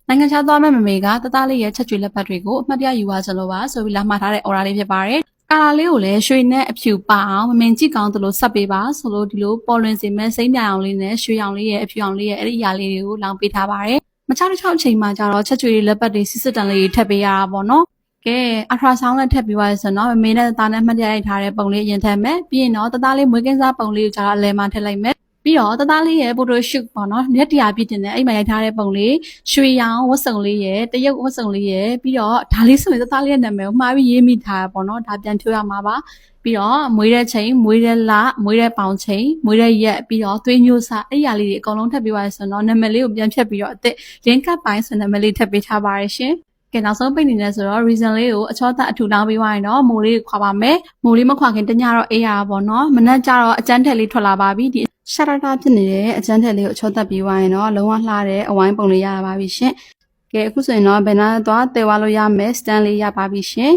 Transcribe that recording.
နိုင်ငံခြားသွားမဲ့မမေကတသားလေးရဲ့ချက်ကျွေးလက်ပတ်တွေကိုအမှတ်တရယူပါစလို့ပါဆိုပြီးလာမှာထားတဲ့ order လေးဖြစ်ပါတယ်။ကာလာလေးကိုလည်းရွှေနဲ့အဖြူပါအောင်မမင်ကြည့်ကောင်းသလိုဆက်ပေးပါဆိုလို့ဒီလိုပေါ်လွင်စေမဲ့စိမ့်ပြအောင်လေးနဲ့ရွှေအောင်လေးရဲ့အဖြူအောင်လေးရဲ့အဲ့ဒီအရာလေးတွေကိုလောင်ပေးထားပါတယ်။မချောက်တစ်ချောက်အချိန်မှာကျတော့ချက်ကျွေးလက်ပတ်တွေစစ်စစ်တန်လေးထပ်ပေးရတာပေါ့နော်။ကဲအထရာဆောင်းနဲ့ထပ်ပြီးသွားရဆိုတော့မမေနဲ့တသားနဲ့မှတ်တရရိုက်ထားတဲ့ပုံလေးရင်ထက်မယ်ပြီးရင်တော့တသားလေးမွေးကင်းစားပုံလေးကိုကျတော့အလဲမှာထည့်လိုက်မယ်ပြီးတော့တသားလေးရဲ့ဖိုတိုရှုတ်ပေါ့နော်လက်တရားပြည့်တင်တဲ့အဲ့မှာရိုက်ထားတဲ့ပုံလေးရွှေရောင်ဝတ်စုံလေးရဲ့တရုတ်ဝတ်စုံလေးရဲ့ပြီးတော့ဒါလေးဆိုရင်တသားလေးရဲ့နာမည်ကိုမှားပြီးရေးမိထားတာပေါ့နော်ဒါပြန်ထွေးရမှာပါပြီးတော့မွေးတဲ့ချိန်မွေးတဲ့လမွေးတဲ့ပေါင်ချိန်မွေးတဲ့ရက်ပြီးတော့သွေးမျိုးစားအဲ့ရလေးတွေအကုန်လုံးထပ်ပြီးသွားရဆိုတော့နာမည်လေးကိုပြန်ဖြတ်ပြီးတော့အစ်ရင်းကပ်ပိုင်းဆိုနာမည်လေးထပ်ပေးထားပါရရှင်ကဲနောက်ဆုံးပိတ်နေလဲဆိုတော့ reason လေးကိုအချောသက်အထူလောင်းပေးသွားရင်တော့မိုးလေးခွာပါမယ်မိုးလေးမခွာခင်တညတော့အေးရပါပေါ့နော်မနက်ကျတော့အကျန်းထက်လေးထွက်လာပါပြီဒီရှာရတာဖြစ်နေတဲ့အကျန်းထက်လေးကိုအချောသက်ပြီးသွားရင်တော့လုံးဝလှတဲ့အဝိုင်းပုံလေးရပါပြီရှင်ကဲအခုဆိုရင်တော့ဘယ်နာသွားတဲသွားလို့ရမယ် stand လေးရပါပြီရှင်